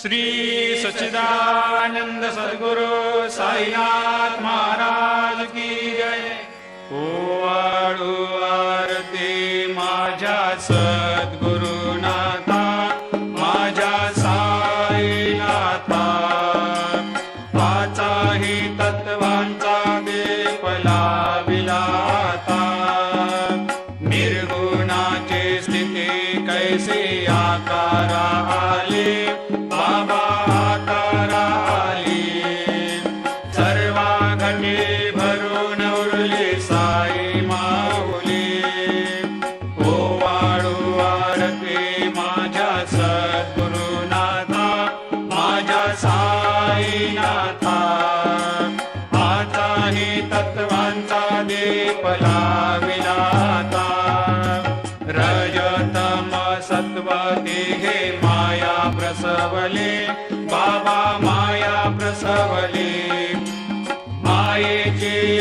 श्री सच्चिदानंद सद्गुरु साईनाथ महाराज की जय। ओवाळू आरती माझ्या सद्गुरुनाथा, माझ्या साईनाथा, पाचाही तत्वांचा दीप लाविला आता। निर्गुणाची स्थिती कैसी आकारा आली, बाबा आकारा आली। सर्वा घटी भरून उरली साई माऊली। ओवाळू आरती माझ्या सद्गुरुनाथा, माझ्या साईनाथा, आताही तत्वांचा दीप लाविला आता। रजतम सत्व तिघे माया प्रसवली, बाबा माया प्रसवली। मायेची